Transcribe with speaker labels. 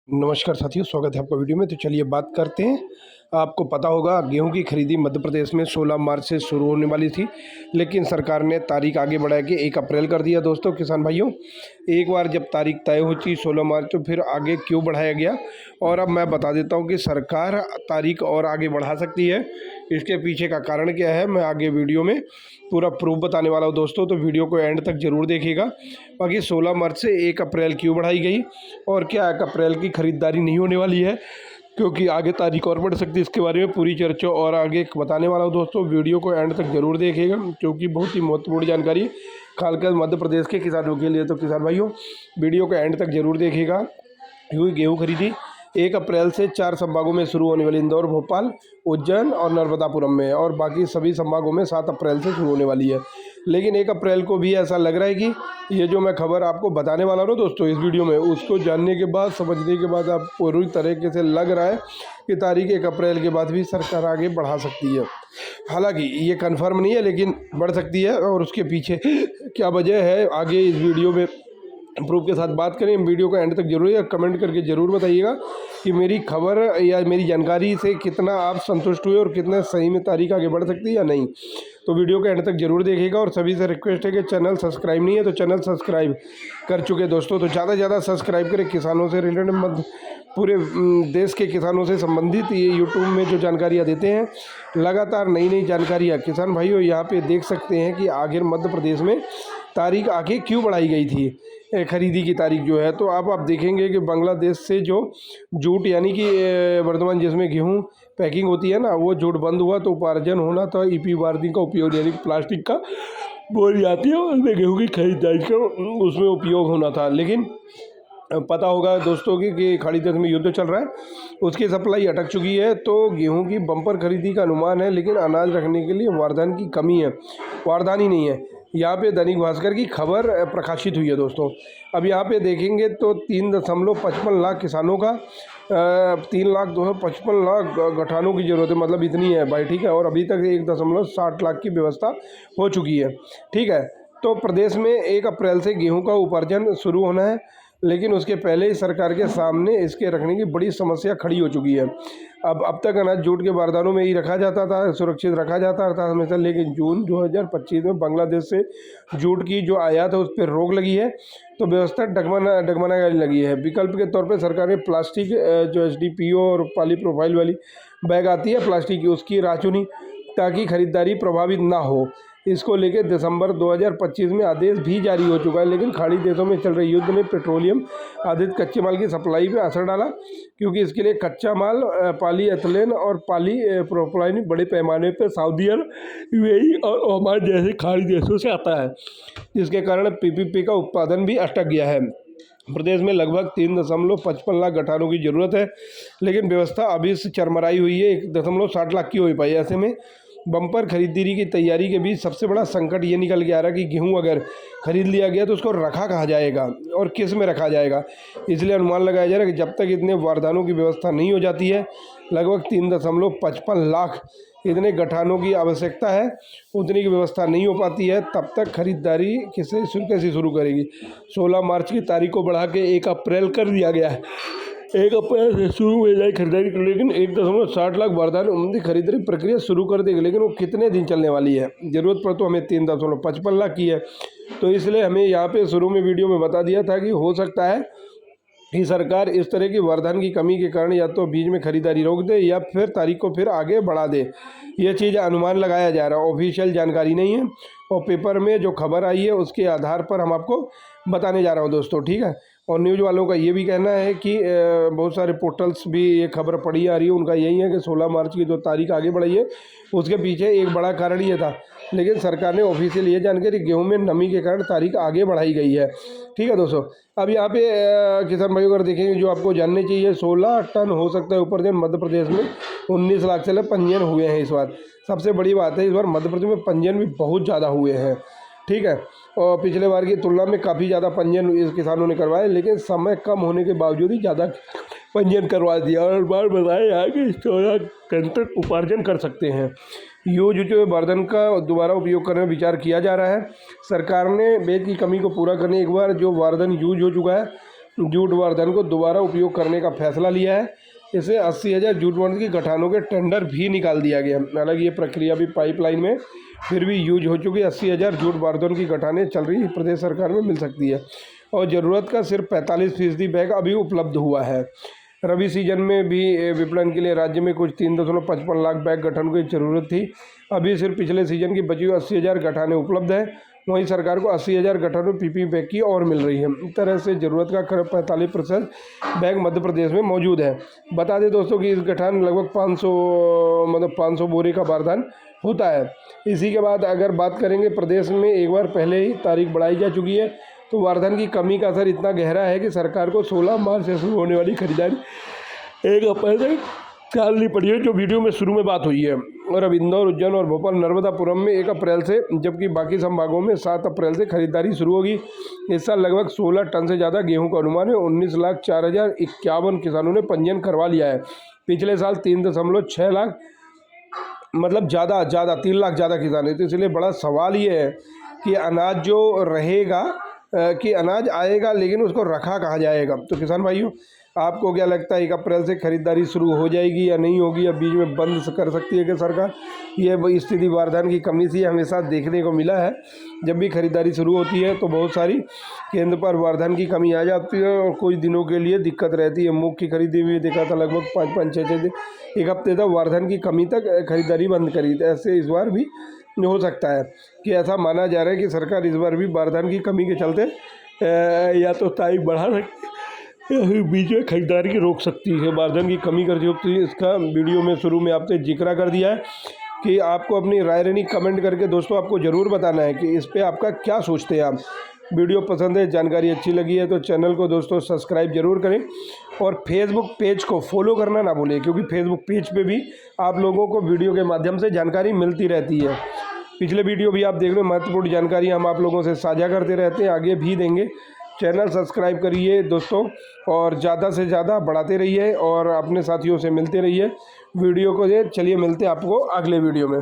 Speaker 1: नमस्कार साथियों, स्वागत है आपका वीडियो में। तो चलिए बात करते हैं। आपको पता होगा गेहूं की खरीदी मध्य प्रदेश में 16 मार्च से शुरू होने वाली थी, लेकिन सरकार ने तारीख आगे बढ़ा के 1 अप्रैल कर दिया। दोस्तों किसान भाइयों, एक बार जब तारीख तय हो थी 16 मार्च, तो फिर आगे क्यों बढ़ाया गया? और अब मैं बता देता हूं कि सरकार तारीख और आगे बढ़ा सकती है। इसके पीछे का कारण क्या है, मैं आगे वीडियो में पूरा प्रूफ बताने वाला हूँ दोस्तों, तो वीडियो को एंड तक जरूर देखिएगा। बाकी 16 मार्च से 1 अप्रैल क्यों बढ़ाई गई और क्या 1 अप्रैल की खरीदारी नहीं होने वाली है, क्योंकि आगे तारीख और बढ़ सकती है, इसके बारे में पूरी चर्चा और आगे बताने वाला हूँ दोस्तों। वीडियो को एंड तक जरूर देखिएगा, क्योंकि बहुत ही महत्वपूर्ण जानकारी खासकर मध्य प्रदेश के किसानों के लिए। तो किसान भाइयों, वीडियो को एंड तक जरूर देखिएगा, क्योंकि गेहूँ खरीदी 1 अप्रैल से 4 संभागों में शुरू होने वाली, इंदौर, भोपाल, उज्जैन और नर्मदापुरम में, और बाकी सभी संभागों में 7 अप्रैल से शुरू होने वाली है। लेकिन 1 अप्रैल को भी ऐसा लग रहा है कि ये जो मैं खबर आपको बताने वाला हूँ दोस्तों इस वीडियो में, उसको जानने के बाद, समझने के बाद आप पूरी तरीके से लग रहा है कि तारीख 1 अप्रैल के बाद भी सरकार आगे बढ़ा सकती है। हालांकि ये कन्फर्म नहीं है, लेकिन बढ़ सकती है। और उसके पीछे क्या वजह है, आगे इस वीडियो में प्रूफ के साथ बात करें। वीडियो को एंड तक जरूर है, कमेंट करके ज़रूर बताइएगा कि मेरी खबर या मेरी जानकारी से कितना आप संतुष्ट हुए और कितना सही में तारीख आगे बढ़ सकती है या नहीं। तो वीडियो को एंड तक जरूर देखिएगा। और सभी से रिक्वेस्ट है कि चैनल सब्सक्राइब नहीं है तो चैनल सब्सक्राइब कर चुके दोस्तों, तो ज़्यादा से ज़्यादा सब्सक्राइब करें। किसानों से रिलेटेड, पूरे देश के किसानों से संबंधित ये यूट्यूब में जो जानकारियाँ देते हैं, लगातार नई नई जानकारियाँ। किसान भाइयों, यहाँ पे देख सकते हैं कि आखिर मध्य प्रदेश में तारीख आगे क्यों बढ़ाई गई थी, खरीदी की तारीख जो है। तो आप देखेंगे कि बांग्लादेश से जो जूट यानी कि वर्तमान जिसमें गेहूं पैकिंग होती है ना, वो जूट बंद हुआ, तो उपार्जन होना था ईपी वार्दी का उपयोग, यानी प्लास्टिक का बोरी आती है उसमें गेहूँ की खरीदारी का उसमें उपयोग होना था। लेकिन पता होगा दोस्तों कि खाड़ी देश में युद्ध चल रहा है, उसकी सप्लाई अटक चुकी है, तो गेहूं की बम्पर खरीदी का अनुमान है, लेकिन अनाज रखने के लिए वारदान की कमी है, वारदान ही नहीं है। यहाँ पे दैनिक भास्कर की खबर प्रकाशित हुई है दोस्तों। अब यहाँ पे देखेंगे तो 3.55 लाख किसानों का 3,255,00,000 गठानों की ज़रूरत है, मतलब इतनी है भाई, ठीक है। और अभी तक 1.60 लाख की व्यवस्था हो चुकी है, ठीक है। तो प्रदेश में 1 अप्रैल से गेहूं का उपार्जन शुरू होना है, लेकिन उसके पहले ही सरकार के सामने इसके रखने की बड़ी समस्या खड़ी हो चुकी है। अब तक अनाज जूट के बारदानों में ही रखा जाता था, सुरक्षित रखा जाता था हमेशा, लेकिन जून 2025 में बांग्लादेश से जूट की जो आयात है उस पर रोक लगी है, तो व्यवस्था डगमगाने लगी है। विकल्प के तौर पर सरकार ने प्लास्टिक जो HDPO और पॉली प्रोफाइल वाली बैग आती है प्लास्टिक की, उसकी राह चुनी ताकि खरीदारी प्रभावित ना हो। इसको लेकर दिसंबर 2025 में आदेश भी जारी हो चुका है, लेकिन खाड़ी देशों में चल रहे युद्ध ने पेट्रोलियम आधारित कच्चे माल की सप्लाई पे असर डाला, क्योंकि इसके लिए कच्चा माल पॉली एथिलीन और पॉली प्रोपाइलीन बड़े पैमाने पर सऊदी अरब, UAE और ओमान जैसे खाड़ी देशों से आता है, जिसके कारण PPP का उत्पादन भी अटक गया है। प्रदेश में लगभग 3.55 लाख गठानों की ज़रूरत है, लेकिन व्यवस्था अभी से चरमराई हुई है, 1.60 लाख की हो पाई। ऐसे में बम्पर खरीदारी की तैयारी के बीच सबसे बड़ा संकट ये निकल के आ रहा है कि गेहूं अगर खरीद लिया गया तो उसको रखा कहाँ जाएगा और किस में रखा जाएगा। इसलिए अनुमान लगाया जा रहा है कि जब तक इतने वारदानों की व्यवस्था नहीं हो जाती है, लगभग 3.55 लाख इतने गठानों की आवश्यकता है, उतनी की व्यवस्था नहीं हो पाती है, तब तक खरीदारी कैसे शुरू करेगी। 16 मार्च की तारीख को बढ़ा के 1 अप्रैल कर दिया गया है। 1 अप्रैल से शुरू हो जाए खरीदारी, लेकिन 1.60 लाख बारदान उम्मीद खरीदारी प्रक्रिया शुरू कर देगी, लेकिन वो कितने दिन चलने वाली है। ज़रूरत पर तो हमें 3.55 लाख की है। तो इसलिए हमें यहाँ पे शुरू में वीडियो में बता दिया था कि हो सकता है कि सरकार इस तरह की वरदान की कमी के कारण या तो बीच में खरीदारी रोक दे या फिर तारीख को फिर आगे बढ़ा दे। ये चीज़ अनुमान लगाया जा रहा है, ऑफिशियल जानकारी नहीं है, और पेपर में जो खबर आई है उसके आधार पर हम आपको बताने जा रहा हूँ दोस्तों, ठीक है। और न्यूज़ वालों का ये भी कहना है कि बहुत सारे पोर्टल्स भी ये खबर पड़ी आ रही है, उनका यही है कि 16 मार्च की जो तारीख आगे बढ़ी है उसके पीछे एक बड़ा कारण ये था, लेकिन सरकार ने ऑफिशियल ये जानकारी गेहूं में नमी के कारण तारीख आगे बढ़ाई गई है, ठीक है दोस्तों। अब यहाँ पे किसान भाइयों अगर देखेंगे जो आपको जानने चाहिए, 16 टन हो सकता है उपार्जन मध्य प्रदेश में, 19 लाख से पंजीयन हुए हैं इस बार। सबसे बड़ी बात है इस बार मध्य प्रदेश में पंजीयन भी बहुत ज़्यादा हुए हैं, ठीक है। और पिछले बार की तुलना में काफ़ी ज़्यादा पंजीयन इस किसानों ने करवाए, लेकिन समय कम होने के बावजूद ही ज़्यादा पंजीयन करवा दिया। और बार बताया है कि 14 टन तक उपार्जन कर सकते हैं। यूज जो बारदान का दोबारा उपयोग करने में विचार किया जा रहा है। सरकार ने बेच की कमी को पूरा करने एक बार जो बारदान यूज हो चुका है जूट वर्धन को दोबारा उपयोग करने का फैसला लिया है। इसे 80,000 जूट वर्धन की गठानों के टेंडर भी निकाल दिया गया। हालांकि ये प्रक्रिया भी पाइपलाइन में फिर भी यूज हो चुकी है। 80,000 जूट वर्धन की गठानें चल रही प्रदेश सरकार में मिल सकती है और ज़रूरत का सिर्फ 45% बैग अभी उपलब्ध हुआ है। रबी सीजन में भी विपणन के लिए राज्य में कुछ 3.55 लाख बैग गठानों की ज़रूरत थी। अभी सिर्फ पिछले सीजन की बची हुई 80,000 गठानें उपलब्ध है। वहीं सरकार को 80,000 गठानों पीपी बैग की और मिल रही है। इस तरह से ज़रूरत का करीब 45% बैग मध्य प्रदेश में मौजूद है। बता दें दोस्तों कि इस गठान लगभग 500 बोरे का बारदान होता है। इसी के बाद अगर बात करेंगे, प्रदेश में एक बार पहले ही तारीख बढ़ाई जा चुकी है, तो बारदान की कमी का असर इतना गहरा है कि सरकार को 16 मार्च से शुरू होने वाली खरीदारी 1 अप्रैल तक टालनी पड़ी है, जो वीडियो में शुरू में बात हुई है। और अब इंदौर, उज्जैन और भोपाल, नर्मदापुरम में 1 अप्रैल से, जबकि बाकी संभागों में 7 अप्रैल से खरीदारी शुरू होगी। इस साल लगभग 16 टन से ज़्यादा गेहूं का अनुमान है। 19,04,051 किसानों ने पंजीयन करवा लिया है। पिछले साल 3.6 लाख, मतलब ज़्यादा 3 लाख ज़्यादा किसान है। तो इसलिए बड़ा सवाल ये है कि अनाज जो रहेगा, कि अनाज आएगा लेकिन उसको रखा कहाँ जाएगा। तो किसान भाइयों, आपको क्या लगता है 1 अप्रैल से खरीदारी शुरू हो जाएगी या नहीं होगी, या बीच में बंद कर सकती है कि सरकार? ये स्थिति बारदान की कमी से हमेशा देखने को मिला है। जब भी खरीदारी शुरू होती है तो बहुत सारी केंद्र पर बारदान की कमी आ जाती है और कुछ दिनों के लिए दिक्कत रहती है। मूंग की खरीदी भी देखा था, लगभग 5-5, 6-6 दिन, 1 हफ्ते तक बारदान की कमी तक खरीदारी बंद करी। तो ऐसे इस बार भी हो सकता है कि ऐसा माना जा रहा है कि सरकार इस बार भी बारदान की कमी के चलते या तो तारीख बढ़ा सकती है, बीच में खरीदारी की रोक सकती है। बारदान की कमी कर सकती है। इसका वीडियो में शुरू में आपसे जिक्र कर दिया है कि आपको अपनी राय रहनी कमेंट करके दोस्तों आपको ज़रूर बताना है कि इस पर आपका क्या सोचते हैं आप। वीडियो पसंद है, जानकारी अच्छी लगी है तो चैनल को दोस्तों सब्सक्राइब जरूर करें और फेसबुक पेज को फॉलो करना ना भूलें, क्योंकि फेसबुक पेज पे भी आप लोगों को वीडियो के माध्यम से जानकारी मिलती रहती है। पिछले वीडियो भी आप देख लो, महत्वपूर्ण जानकारी हम आप लोगों से साझा करते रहते हैं, आगे भी देंगे। चैनल सब्सक्राइब करिए दोस्तों और ज़्यादा से ज़्यादा बढ़ाते रहिए और अपने साथियों से मिलते रहिए वीडियो को। चलिए मिलते हैं आपको अगले वीडियो में।